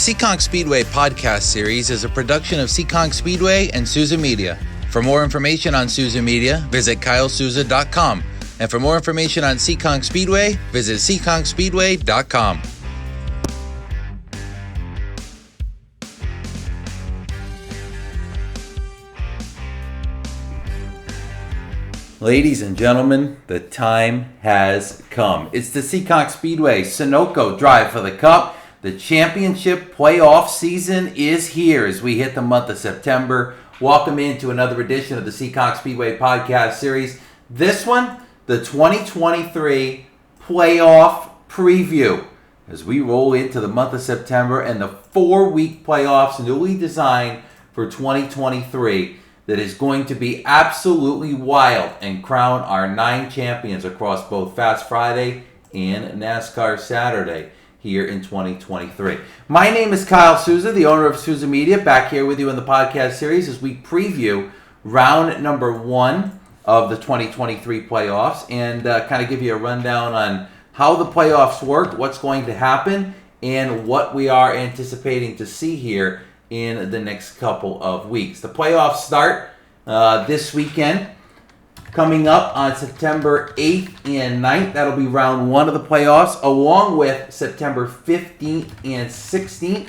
Seekonk Speedway podcast series is a production of Seekonk Speedway and Souza Media. For more information on Souza Media, visit kylesouza.com. And for more information on Seekonk Speedway, visit seekonkspeedway.com. Ladies and gentlemen, the time has come. It's the Seekonk Speedway Sunoco Drive for the Cup. The championship playoff season is here as we hit the month of September. Welcome into another edition of the Seekonk Speedway podcast series. This one, the 2023 playoff preview. As we roll into the month of September and the 4-week playoffs newly designed for 2023 that is going to be absolutely wild and crown our 9 champions across both Fast Friday and NASCAR Saturday here in 2023. My name is Kyle Souza, the owner of Souza Media, back here with you in the podcast series as we preview round number 1 of the 2023 playoffs and kind of give you a rundown on how the playoffs work, what's going to happen, and what we are anticipating to see here in the next couple of weeks. The playoffs start this weekend, coming up on September 8th and 9th. That'll be round 1 of the playoffs, along with September 15th and 16th.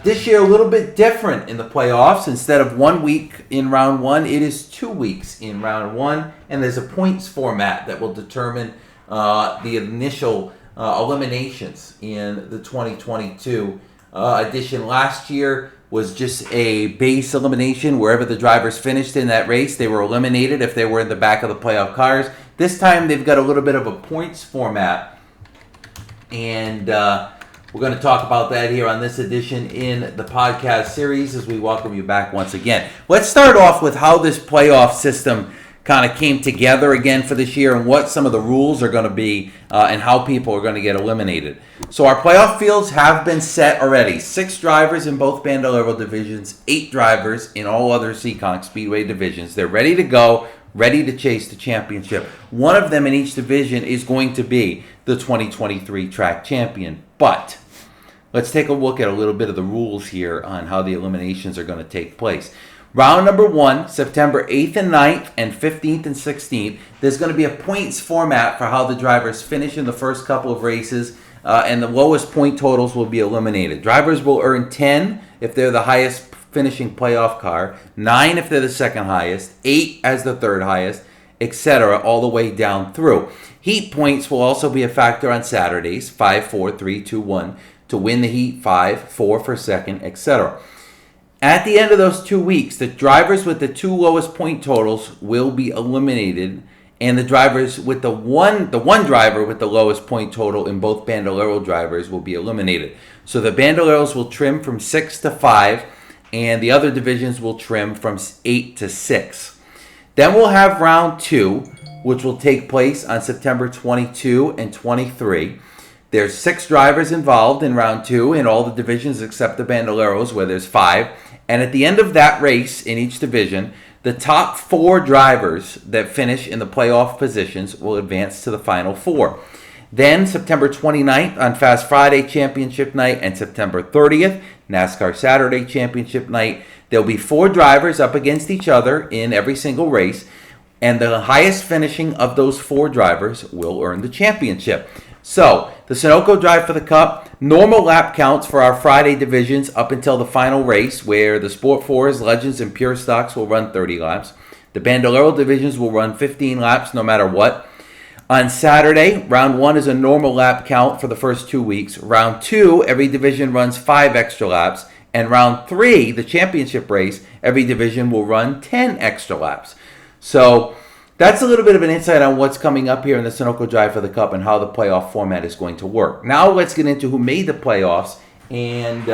This year, a little bit different in the playoffs. Instead of 1 week in round 1, it is 2 weeks in round 1, and there's a points format that will determine the initial eliminations in the 2022 edition. Last year was just a base elimination. Wherever the drivers finished in that race, they were eliminated if they were in the back of the playoff cars. This time they've got a little bit of a points format, and we're going to talk about that here on this edition in the podcast series as we welcome you back once again. Let's start off with how this playoff system kind of came together again for this year and what some of the rules are going to be and how people are going to get eliminated. So our playoff fields have been set already. 6 drivers in both Bandolero divisions, 8 drivers in all other Seekonk Speedway divisions. They're ready to go, ready to chase the championship. One of them in each division is going to be the 2023 track champion. But let's take a look at a little bit of the rules here on how the eliminations are going to take place. Round number 1, September 8th and 9th, and 15th and 16th, there's going to be a points format for how the drivers finish in the first couple of races, and the lowest point totals will be eliminated. Drivers will earn 10 if they're the highest finishing playoff car, 9 if they're the second highest, 8 as the third highest, etc., all the way down through. Heat points will also be a factor on Saturdays, 5, 4, 3, 2, 1, to win the heat, 5, 4 for second, etc. At the end of those 2 weeks, the drivers with the 2 lowest point totals will be eliminated, and the drivers with the one driver with the lowest point total in both Bandolero drivers will be eliminated. So the Bandoleros will trim from 6 to 5, and the other divisions will trim from 8 to 6. Then we'll have round 2, which will take place on September 22 and 23. There's 6 drivers involved in round 2 in all the divisions except the Bandoleros, where there's 5. And at the end of that race in each division, the top 4 drivers that finish in the playoff positions will advance to the final 4. Then September 29th on Fast Friday Championship Night and September 30th, NASCAR Saturday Championship Night, there'll be 4 drivers up against each other in every single race, and the highest finishing of those 4 drivers will earn the championship. So, the Sunoco Drive for the Cup, normal lap counts for our Friday divisions up until the final race, where the Sport 4s, Legends, and Pure Stocks will run 30 laps. The Bandolero divisions will run 15 laps no matter what. On Saturday, round 1 is a normal lap count for the first 2 weeks. Round 2, every division runs 5 extra laps. And round 3, the championship race, every division will run 10 extra laps. So that's a little bit of an insight on what's coming up here in the Sunoco Drive for the Cup and how the playoff format is going to work. Now let's get into who made the playoffs and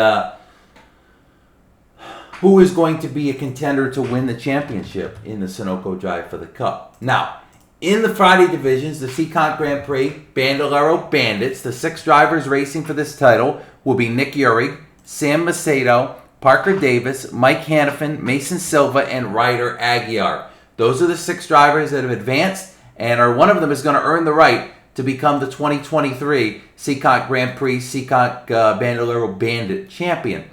who is going to be a contender to win the championship in the Sunoco Drive for the Cup. Now, in the Friday divisions, the Seekonk Grand Prix, Bandolero Bandits, the 6 drivers racing for this title will be Nick Urey, Sam Macedo, Parker Davis, Mike Hannafin, Mason Silva, and Ryder Aguiar. Those are the 6 drivers that have advanced, and one of them is going to earn the right to become the 2023 Seekonk Grand Prix Seekonk Bandolero Bandit champion.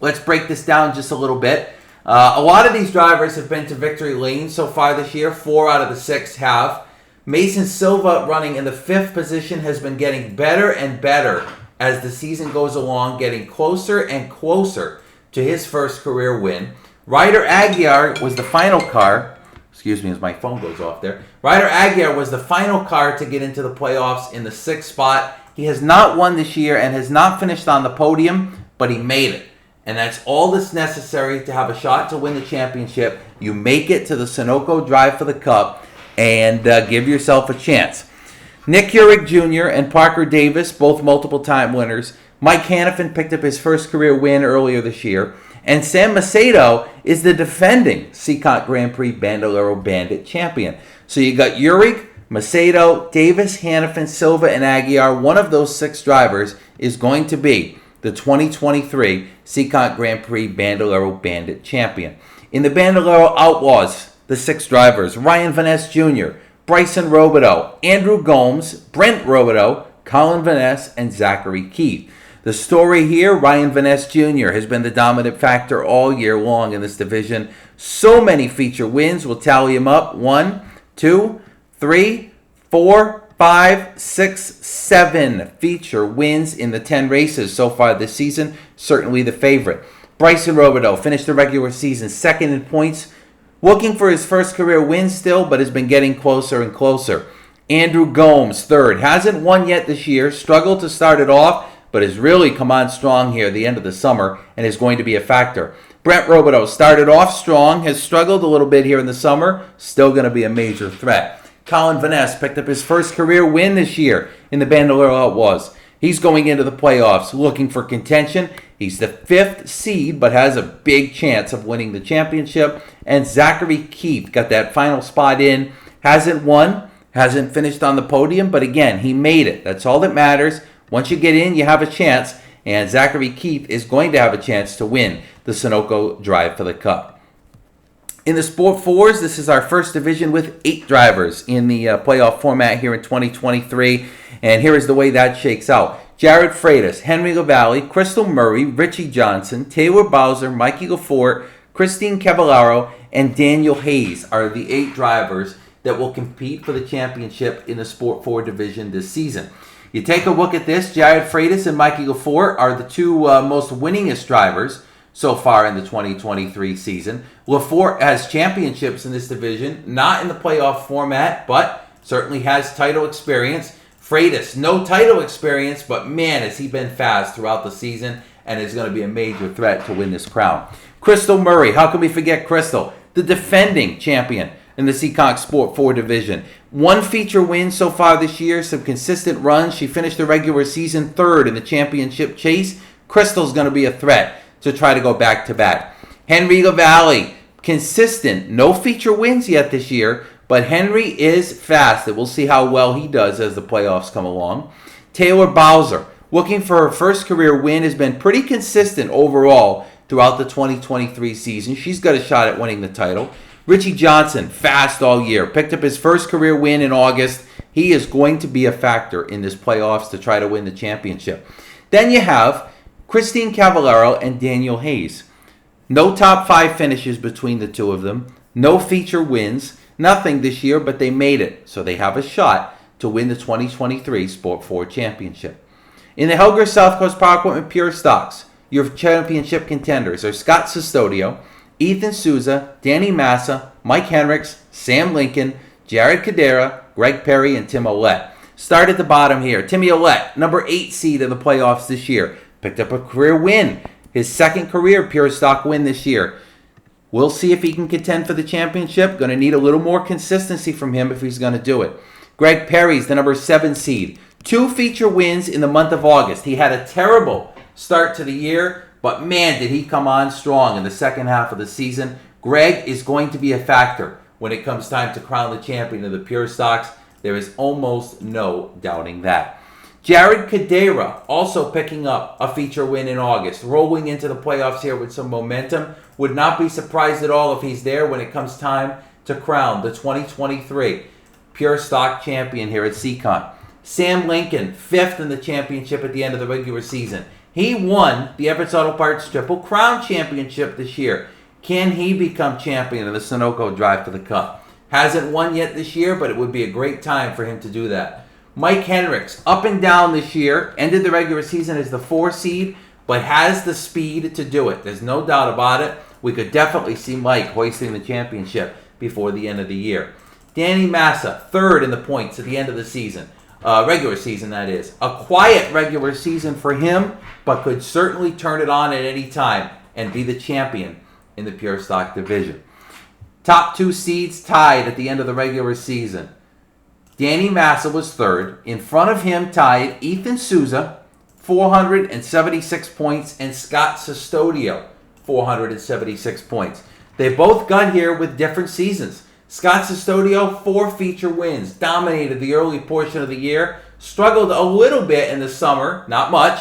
Let's break this down just a little bit. A lot of these drivers have been to victory lane so far this year. 4 out of the 6 have. Mason Silva, running in the 5th position, has been getting better and better as the season goes along, getting closer and closer to his first career win. Ryder Aguiar was the final car. Excuse me as my phone goes off there. Ryder Aguiar was the final car to get into the playoffs in the 6th spot. He has not won this year and has not finished on the podium, but he made it. And that's all that's necessary to have a shot to win the championship. You make it to the Sunoco Drive for the Cup and give yourself a chance. Nick Heurig Jr. and Parker Davis, both multiple-time winners. Mike Hannafin picked up his first career win earlier this year. And Sam Macedo is the defending Seekonk Grand Prix Bandolero Bandit champion. So you got Heurig, Macedo, Davis, Hannafin, Silva, and Aguiar. One of those 6 drivers is going to be the 2023 Seekonk Grand Prix Bandolero Bandit champion. In the Bandolero Outlaws, the 6 drivers: Ryan Van Ness Jr., Bryson Robideau, Andrew Gomes, Brent Robideau, Colin Van Ness, and Zachary Keith. The story here, Ryan Van Ness Jr. has been the dominant factor all year long in this division. So many feature wins. We'll tally him up. 1, 2, 3, 4, 5, 6, 7 feature wins in the 10 races so far this season. Certainly the favorite. Bryson Robideau finished the regular season 2nd in points. Looking for his first career win still, but has been getting closer and closer. Andrew Gomes, 3rd. Hasn't won yet this year. Struggled to start it off, but has really come on strong here at the end of the summer and is going to be a factor. Brent Robideau started off strong, has struggled a little bit here in the summer. Still going to be a major threat. Colin Van Ness picked up his first career win this year in the Bandolero Outlaws. He's going into the playoffs looking for contention. He's the 5th seed, but has a big chance of winning the championship. And Zachary Keith got that final spot in. Hasn't won, hasn't finished on the podium, but again, he made it. That's all that matters. Once you get in, you have a chance. And Zachary Keith is going to have a chance to win the Sunoco Drive for the Cup. In the Sport 4s, this is our first division with 8 drivers in the playoff format here in 2023. And here is the way that shakes out. Jared Freitas, Henry LaValle, Crystal Murray, Richie Johnson, Taylor Bowser, Mikey Lafort, Christine Cavallaro, and Daniel Hayes are the 8 drivers that will compete for the championship in the Sport 4 division this season. You take a look at this, Jared Freitas and Mikey Lafort are the 2 most winningest drivers so far in the 2023 season. Lafort has championships in this division, not in the playoff format, but certainly has title experience. Freitas, no title experience, but man, has he been fast throughout the season and is going to be a major threat to win this crown. Crystal Murray, how can we forget Crystal? The defending champion in the Seekonk Sport 4 division. 1 feature win so far this year, some consistent runs. She finished the regular season 3rd in the championship chase. Crystal's going to be a threat to try to go back-to-back. Henry LaValle, consistent. No feature wins yet this year, but Henry is fast, and we'll see how well he does as the playoffs come along. Taylor Bowser, looking for her first career win, has been pretty consistent overall throughout the 2023 season. She's got a shot at winning the title. Richie Johnson, fast all year. Picked up his first career win in August. He is going to be a factor in this playoffs to try to win the championship. Then you have Christine Cavallaro and Daniel Hayes. No top 5 finishes between the 2 of them. No feature wins. Nothing this year, but they made it. So they have a shot to win the 2023 Sport 4 Championship. In the Helger South Coast Power Equipment Pure Stocks, your championship contenders are Scott Sestodio, Ethan Souza, Danny Massa, Mike Henricks, Sam Lincoln, Jared Cadera, Greg Perry, and Tim Ouellette. Start at the bottom here. Timmy Ouellette, number 8 seed in the playoffs this year. Picked up a career win. His 2nd career Pure Stock win this year. We'll see if he can contend for the championship. Going to need a little more consistency from him if he's going to do it. Greg Perry's the number 7 seed. 2 feature wins in the month of August. He had a terrible start to the year, but man, did he come on strong in the second half of the season. Greg is going to be a factor when it comes time to crown the champion of the Pure Stocks. There is almost no doubting that. Jared Cadera also picking up a feature win in August, rolling into the playoffs here with some momentum. Would not be surprised at all if he's there when it comes time to crown the 2023 pure stock champion here at Seekonk. Sam Lincoln, 5th in the championship at the end of the regular season. He won the Everett's Auto Parts Triple Crown Championship this year. Can he become champion of the Sunoco Drive for the Cup? Hasn't won yet this year, but it would be a great time for him to do that. Mike Hendricks, up and down this year, ended the regular season as the 4 seed, but has the speed to do it. There's no doubt about it. We could definitely see Mike hoisting the championship before the end of the year. Danny Massa, 3rd in the points at the end of the season. Regular season, that is. A quiet regular season for him, but could certainly turn it on at any time and be the champion in the pure stock division. Top 2 seeds tied at the end of the regular season. Danny Massa was 3rd. In front of him tied Ethan Souza, 476 points, and Scott Custodio, 476 points. They both got here with different seasons. Scott Custodio, 4 feature wins, dominated the early portion of the year, struggled a little bit in the summer, not much,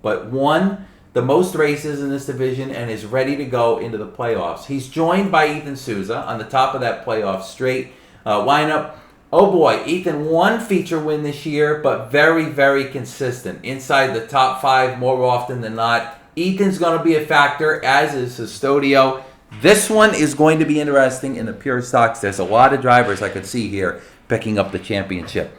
but won the most races in this division and is ready to go into the playoffs. He's joined by Ethan Souza on the top of that playoff straight lineup. Oh boy, Ethan, 1 feature win this year, but very, very consistent. Inside the top 5 more often than not. Ethan's going to be a factor, as is Custodio. This one is going to be interesting in the pure stocks. There's a lot of drivers I could see here picking up the championship.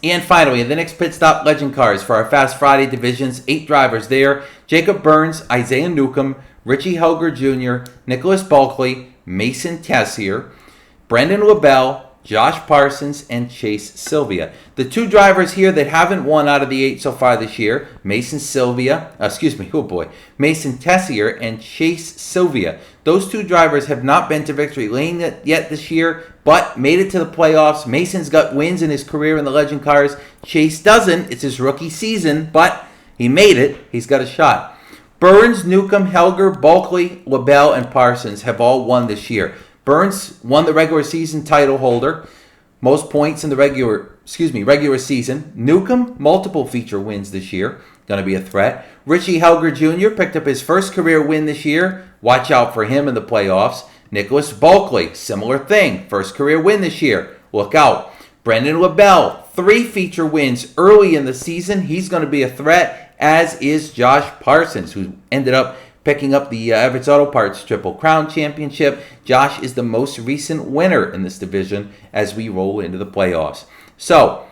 And finally, the next pit stop, Legend Cars for our Fast Friday divisions. 8 drivers there. Jacob Burns, Isaiah Newcomb, Richie Helger Jr., Nicholas Bulkley, Mason Tessier, Brendan LaBelle, Josh Parsons, and Chase Sylvia. The 2 drivers here that haven't won out of the 8 so far this year, Mason Tessier and Chase Sylvia. Those 2 drivers have not been to victory lane yet this year, but made it to the playoffs. Mason's got wins in his career in the Legend Cars. Chase doesn't. It's his rookie season, but he made it. He's got a shot. Burns, Newcomb, Helger, Bulkley, LaBelle, and Parsons have all won this year. Burns won the regular season title holder, most points in the regular season. Newcomb, multiple feature wins this year, going to be a threat. Richie Helger Jr. picked up his first career win this year. Watch out for him in the playoffs. Nicholas Bulkley, similar thing, first career win this year. Look out. Brendan LaBelle, 3 feature wins early in the season. He's going to be a threat, as is Josh Parsons, who ended up picking up the Everett's Auto Parts Triple Crown Championship. Josh is the most recent winner in this division as we roll into the playoffs. So,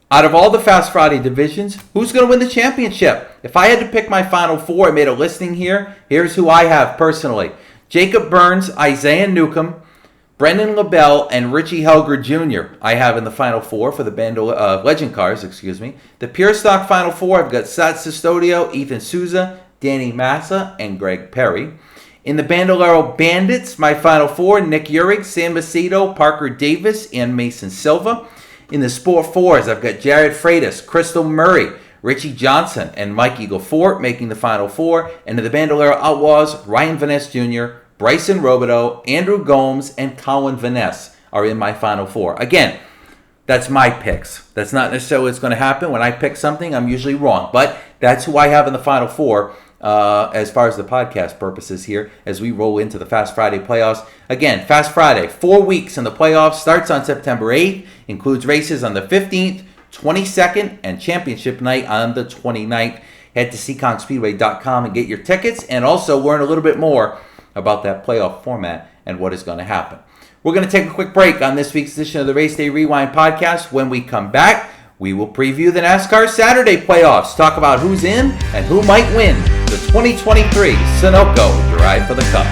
out of all the Fast Friday divisions, who's going to win the championship? If I had to pick my final 4, I made a listing here. Here's who I have personally. Jacob Burns, Isaiah Newcomb, Brendan LaBelle, and Richie Helger Jr. I have in the final 4 for the Legend Cars, The Pure Stock final 4, I've got Scott Custodio, Ethan Souza, Danny Massa, and Greg Perry. In the Bandolero Bandits, my final 4, Nick Uhrig, Sam Macedo, Parker Davis, and Mason Silva. In the Sport 4s, I've got Jared Freitas, Crystal Murray, Richie Johnson, and Mike Eaglefort making the final 4. And in the Bandolero Outlaws, Ryan Vaness Jr., Bryson Robideau, Andrew Gomes, and Colin Vaness are in my final 4. Again, that's my picks. That's not necessarily what's going to happen. When I pick something, I'm usually wrong. But that's who I have in the final 4 as far as the podcast purposes here as we roll into the Fast Friday playoffs. Again, Fast Friday, 4 weeks in the playoffs, starts on September 8th, includes races on the 15th, 22nd, and championship night on the 29th. Head to SeekonkSpeedway.com and get your tickets, and also learn a little bit more about that playoff format and what is going to happen. We're going to take a quick break on this week's edition of the Race Day Rewind podcast. When we come back, we will preview the NASCAR Saturday playoffs, talk about who's in and who might win the 2023 Sunoco Drive for the Cup.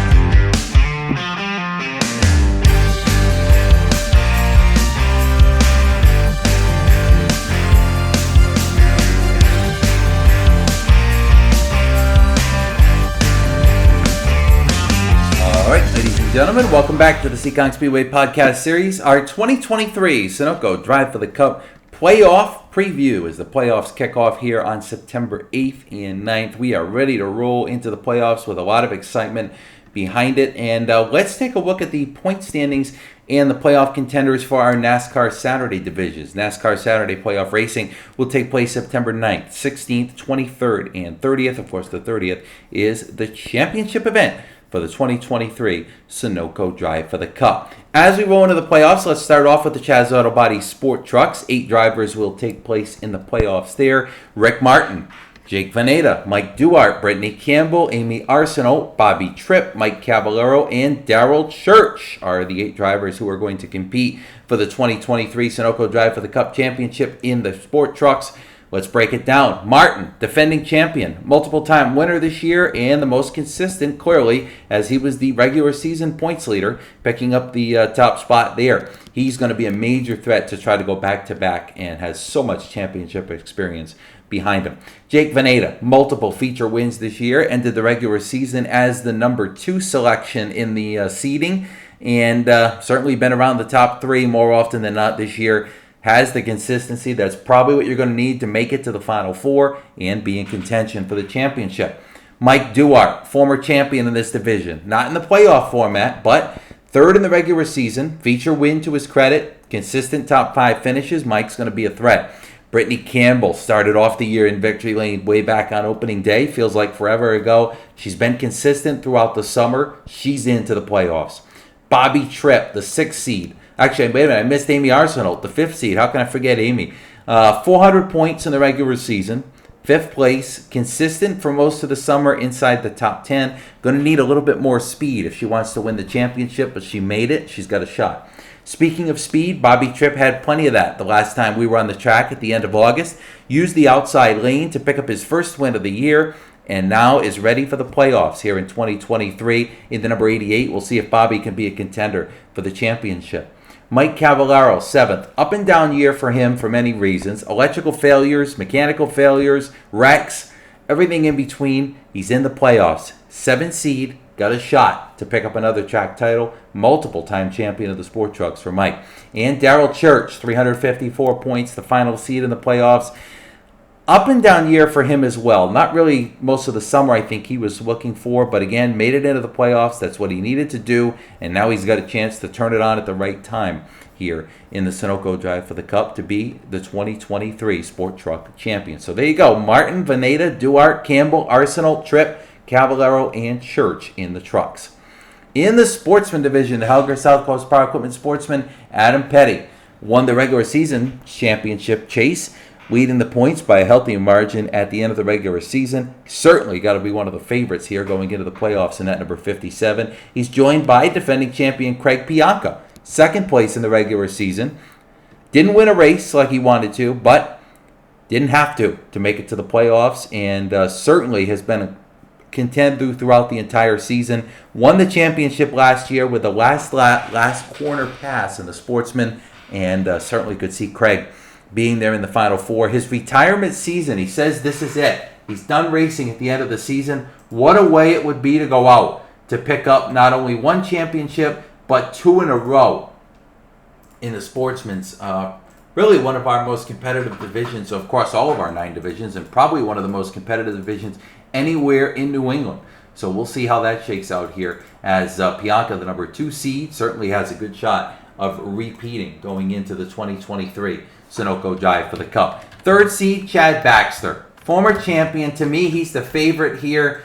All right, ladies and gentlemen, welcome back to the Seekonk Speedway podcast series. Our 2023 Sunoco Drive for the Cup playoff preview as the playoffs kick off here on September 8th and 9th. We are ready to roll into the playoffs with a lot of excitement behind it. And let's take a look at the point standings and the playoff contenders for our NASCAR Saturday divisions. NASCAR Saturday playoff racing will take place September 9th, 16th, 23rd, and 30th. Of course, the 30th is the championship event for the 2023 Sunoco Drive for the Cup. As we roll into the playoffs, let's start off with the Chaz Auto Body Sport Trucks. 8 drivers will take place in the playoffs there. Rick Martin, Jake Veneta, Mike Duarte, Brittany Campbell, Amy Arsenault, Bobby Tripp, Mike Cavallaro, and Daryl Church are the 8 drivers who are going to compete for the 2023 Sunoco Drive for the Cup Championship in the Sport Trucks. Let's break it down. Martin, defending champion, multiple-time winner this year, and the most consistent, clearly, as he was the regular season points leader, picking up the top spot there. He's going to be a major threat to try to go back-to-back and has so much championship experience behind him. Jake Veneta, multiple feature wins this year, ended the regular season as the number 2 selection in the seeding, and certainly been around the top 3 more often than not this year. Has the consistency that's probably what you're going to need to make it to the Final Four and be in contention for the championship. Mike Duarte, former champion in this division. Not in the playoff format, but 3rd in the regular season. Feature win to his credit. Consistent top 5 finishes. Mike's going to be a threat. Brittany Campbell started off the year in victory lane way back on opening day. Feels like forever ago. She's been consistent throughout the summer. She's into the playoffs. Bobby Tripp, the 6th seed. Actually, wait a minute, I missed Amy Arsenault, the 5th seed. How can I forget Amy? 400 points in the regular season. 5th place, consistent for most of the summer inside the top 10. Going to need a little bit more speed if she wants to win the championship, but she made it. She's got a shot. Speaking of speed, Bobby Tripp had plenty of that the last time we were on the track at the end of August. Used the outside lane to pick up his first win of the year, and now is ready for the playoffs here in 2023. In the number 88, we'll see if Bobby can be a contender for the championship. Mike Cavallaro, 7th. Up and down year for him for many reasons. Electrical failures, mechanical failures, wrecks, everything in between. He's in the playoffs. 7th seed, got a shot to pick up another track title. Multiple-time champion of the Sport Trucks for Mike. And Daryl Church, 354 points, the final seed in the playoffs. Up and down year for him as well. Not really most of the summer I think he was looking for, but again, made it into the playoffs. That's what he needed to do, and now he's got a chance to turn it on at the right time here in the Sunoco Drive for the Cup to be the 2023 Sport Truck Champion. So there you go. Martin, Veneta, Duarte, Campbell, Arsenault, Tripp, Cavallaro, and Church in the trucks. In the Sportsman Division, the Helger South Coast Power Equipment Sportsman, Adam Petty, won the regular season championship chase, leading the points by a healthy margin at the end of the regular season. Certainly got to be one of the favorites here going into the playoffs in that number 57. He's joined by defending champion Craig Pianca, 2nd place in the regular season. Didn't win a race like he wanted to, but didn't have to make it to the playoffs, and certainly has been a contender throughout the entire season. Won the championship last year with the last corner pass in the Sportsman, and certainly could see Craig being there in the Final Four. His retirement season, he says this is it. He's done racing at the end of the season. What a way it would be to go out to pick up not only 1 championship, but 2 in a row in the Sportsman's. Really one of our most competitive divisions, of course, all of our 9 divisions, and probably one of the most competitive divisions anywhere in New England. So we'll see how that shakes out here as Pianca, the number 2 seed, certainly has a good shot of repeating going into the 2023 Sunoco Drive for the Cup. 3rd seed, Chad Baxter. Former champion. To me, he's the favorite here.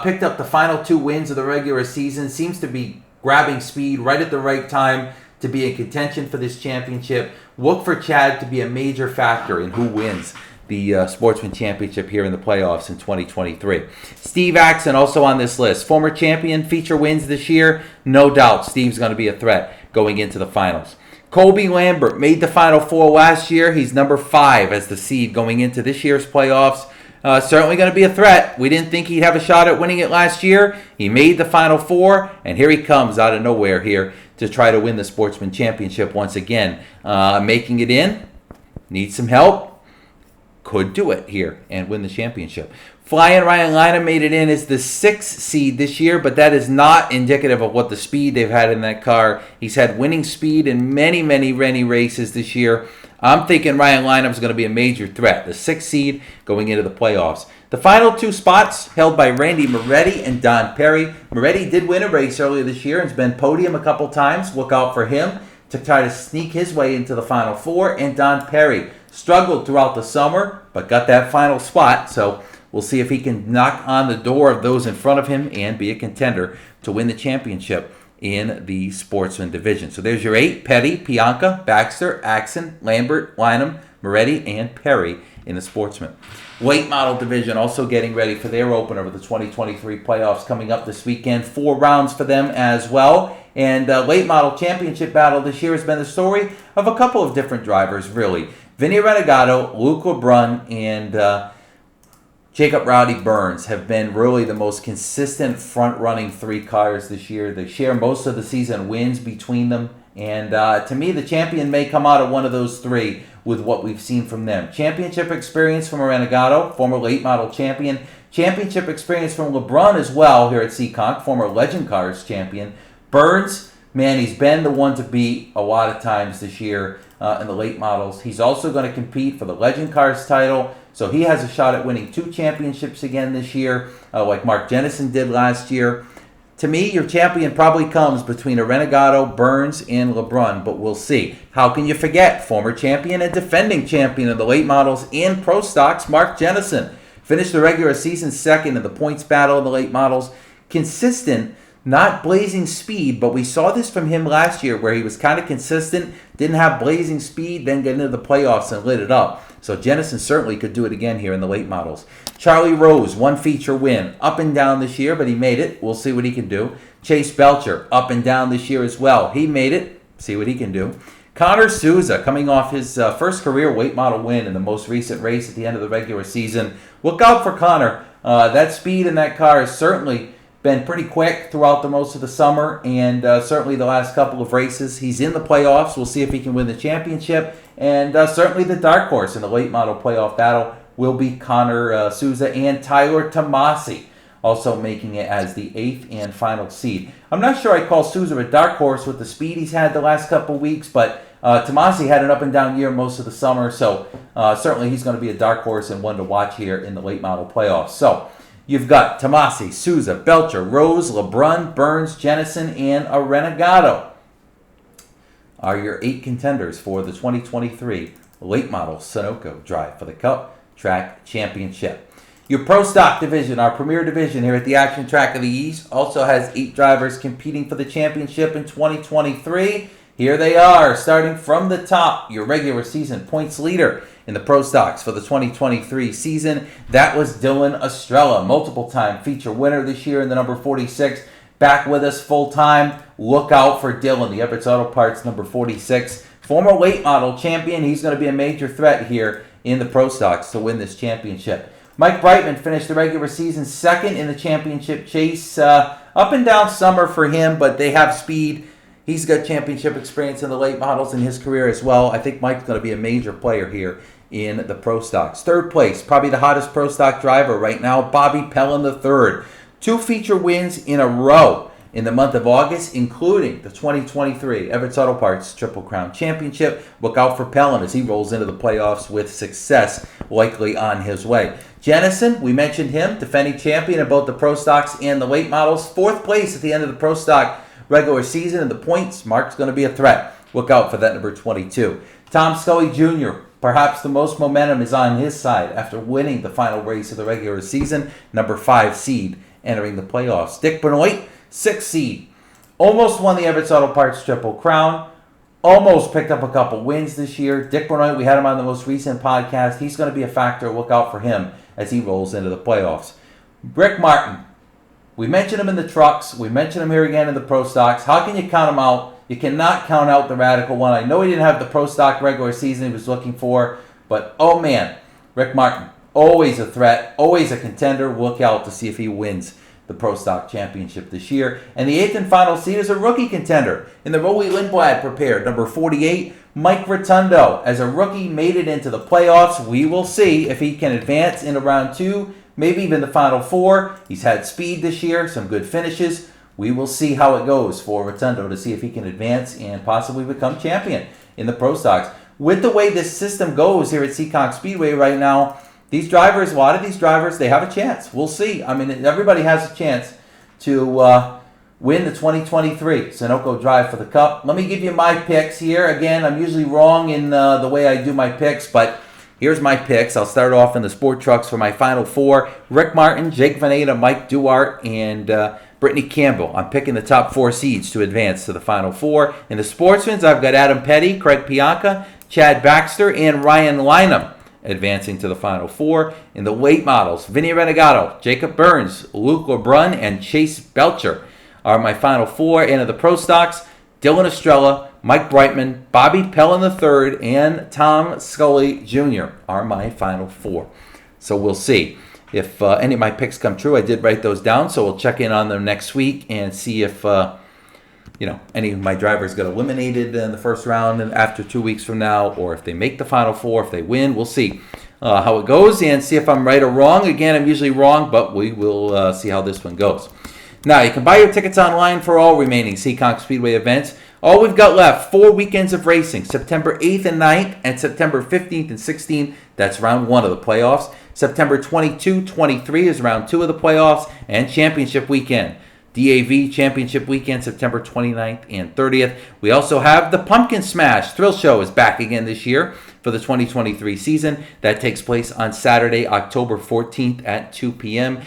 Picked up the final 2 wins of the regular season. Seems to be grabbing speed right at the right time to be in contention for this championship. Look for Chad to be a major factor in who wins the Sportsman Championship here in the playoffs in 2023. Steve Axon also on this list. Former champion, feature wins this year. No doubt Steve's going to be a threat going into the finals. Colby Lambert made the Final Four last year. He's number 5 as the seed going into this year's playoffs. Certainly going to be a threat. We didn't think he'd have a shot at winning it last year. He made the Final Four, and here he comes out of nowhere here to try to win the Sportsman Championship once again. Making it in. Needs some help. Could do it here and win the championship. Flying Ryan Lina made it in as the 6th seed this year, but that is not indicative of what the speed they've had in that car. He's had winning speed in many races this year. I'm thinking Ryan Lina is going to be a major threat. The 6th seed going into the playoffs. The final 2 spots held by Randy Moretti and Don Perry. Moretti did win a race earlier this year and has been podium a couple times. Look out for him to try to sneak his way into the Final Four. And Don Perry struggled throughout the summer, but got that final spot. So We'll see if he can knock on the door of those in front of him and be a contender to win the championship in the Sportsman division. So there's your 8: Petty, Pianca, Baxter, Axon, Lambert, Lynham, Moretti, and Perry in the Sportsman. Late model division also getting ready for their opener of the 2023 playoffs coming up this weekend. 4 rounds for them as well. And late model championship battle this year has been the story of a couple of different drivers, really. Vinny Renegado, Luke LeBrun, and Jacob Rowdy Burns have been really the most consistent front-running 3 cars this year. They share most of the season wins between them. And to me, the champion may come out of one of those 3 with what we've seen from them. Championship experience from Renegado, former late model champion. Championship experience from LeBrun as well here at Seekonk, former Legend Cars champion. Burns, man, he's been the one to beat a lot of times this year in the late models. He's also going to compete for the Legend Cars title. So he has a shot at winning 2 championships again this year, like Mark Jennison did last year. To me, your champion probably comes between a Renegado, Burns, and LeBrun, but we'll see. How can you forget former champion and defending champion of the late models and pro stocks, Mark Jennison? Finished the regular season 2nd in the points battle in the late models. Consistent, not blazing speed, but we saw this from him last year where he was kind of consistent, didn't have blazing speed, then get into the playoffs and lit it up. So Jennison certainly could do it again here in the late models. Charlie Rose, 1 feature win. Up and down this year, but he made it. We'll see what he can do. Chase Belcher, up and down this year as well. He made it. See what he can do. Connor Souza, coming off his first career late model win in the most recent race at the end of the regular season. Look out for Connor. That speed in that car has certainly been pretty quick throughout the most of the summer, and certainly the last couple of races. He's in the playoffs. We'll see if he can win the championship. And certainly the dark horse in the late model playoff battle will be Connor Souza and Tyler Tomasi, also making it as the 8th and final seed. I'm not sure I call Souza a dark horse with the speed he's had the last couple of weeks, but Tomasi had an up and down year most of the summer, so certainly he's going to be a dark horse and one to watch here in the late model playoffs. So you've got Tomasi, Souza, Belcher, Rose, LeBrun, Burns, Jennison, and a Renegado are your 8 contenders for the 2023 late model Sunoco Drive for the Cup Track Championship. Your Pro Stock division, our premier division here at the Action Track of the East, also has 8 drivers competing for the championship in 2023. Here they are, starting from the top, your regular season points leader in the Pro Stocks for the 2023 season. That was Dylan Estrella, multiple-time feature winner this year in the number 46. Back with us full-time. Look out for Dylan, the Everett's Auto Parts number 46. Former late model champion. He's going to be a major threat here in the Pro Stocks to win this championship. Mike Brightman finished the regular season 2nd in the championship chase. Up and down summer for him, but they have speed. He's got championship experience in the late models in his career as well. I think Mike's going to be a major player here in the Pro Stocks. 3rd place, probably the hottest Pro Stock driver right now, Bobby Pellin III. 2 feature wins in a row in the month of August, including the 2023 Everett's Auto Parts Triple Crown Championship. Look out for Pellin as he rolls into the playoffs with success likely on his way. Jennison, we mentioned him, defending champion in both the Pro Stocks and the late models. 4th place at the end of the Pro Stock regular season in the points. Mark's going to be a threat. Look out for that number 22. Tom Scully Jr., perhaps the most momentum is on his side after winning the final race of the regular season. Number 5 seed entering the playoffs. Dick Benoit, 6th seed. Almost won the Everett's Auto Parts Triple Crown. Almost picked up a couple wins this year. Dick Benoit, we had him on the most recent podcast. He's going to be a factor. Look out for him as he rolls into the playoffs. Rick Martin. We mentioned him in the trucks. We mentioned him here again in the Pro Stocks. How can you count him out? You cannot count out the Radical One. I know he didn't have the Pro Stock regular season he was looking for, but oh man, Rick Martin, always a threat, always a contender. Look out to see if he wins the Pro Stock Championship this year. And the 8th and final seed is a rookie contender in the Roly Lindblad prepared, number 48, Mike Rotundo. As a rookie, made it into the playoffs. We will see if he can advance into round 2, maybe even the final 4. He's had speed this year, some good finishes. We will see how it goes for Rotundo to see if he can advance and possibly become champion in the Pro Stocks. With the way this system goes here at Seekonk Speedway right now, these drivers, a lot of these drivers, they have a chance. We'll see. I mean, everybody has a chance to win the 2023 Sunoco Drive for the Cup. Let me give you my picks here. Again, I'm usually wrong in the way I do my picks, but Here's my picks. I'll start off in the sport trucks for my final four. Rick Martin, Jake Veneta, Mike Duarte, and Brittany Campbell. I'm picking the top four seeds to advance to the final four. In the sportsmen's, I've got Adam Petty, Craig Pianca, Chad Baxter, and Ryan Lynham advancing to the final four. In the late models, Vinny Renegato, Jacob Burns, Luke LeBrun, and Chase Belcher are my final four. And in the pro stocks, Dylan Estrella, Mike Brightman, Bobby Pellin III, and Tom Scully Jr. are my final four. So we'll see if any of my picks come true. I did write those down, so we'll check in on them next week and see if any of my drivers get eliminated in the first round after 2 weeks from now, or if they make the final four, if they win. We'll see how it goes and see if I'm right or wrong. Again, I'm usually wrong, but we will see how this one goes. Now, you can buy your tickets online for all remaining Seekonk Speedway events. All we've got left, 4 weekends of racing, September 8th and 9th, and September 15th and 16th. That's round 1 of the playoffs. September 22, 23 is round 2 of the playoffs, and championship weekend. DAV Championship Weekend, September 29th and 30th. We also have the Pumpkin Smash Thrill Show is back again this year for the 2023 season. That takes place on Saturday, October 14th at 2 p.m.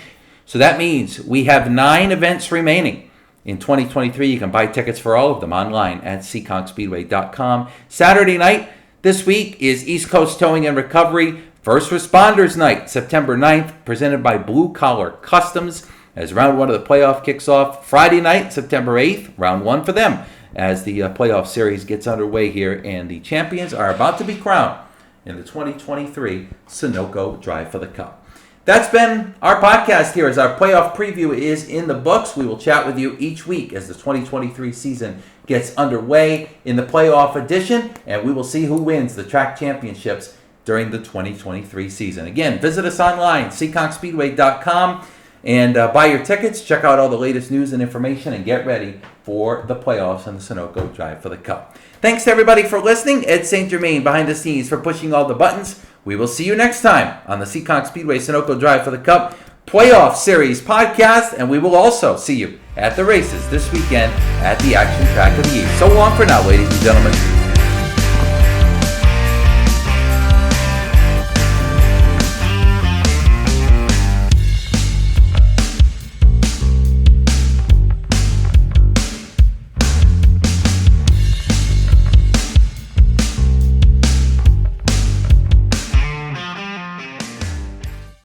So that means we have 9 events remaining. In 2023, you can buy tickets for all of them online at SeekonkSpeedway.com. Saturday night this week is East Coast Towing and Recovery First Responders Night, September 9th, presented by Blue Collar Customs, as round 1 of the playoff kicks off. Friday night, September 8th, round 1 for them, as the playoff series gets underway here, and the champions are about to be crowned in the 2023 Sunoco Drive for the Cup. That's been our podcast here as our playoff preview is in the books. We will chat with you each week as the 2023 season gets underway in the playoff edition, and we will see who wins the track championships during the 2023 season. Again, visit us online, SeekonkSpeedway.com, and buy your tickets, check out all the latest news and information, and get ready for the playoffs and the Sunoco Drive for the Cup. Thanks to everybody for listening. Ed St. Germain behind the scenes for pushing all the buttons. We will see you next time on the Seekonk Speedway Sunoco Drive for the Cup Playoff Series podcast, and we will also see you at the races this weekend at the Action Track of the East. So long for now, ladies and gentlemen.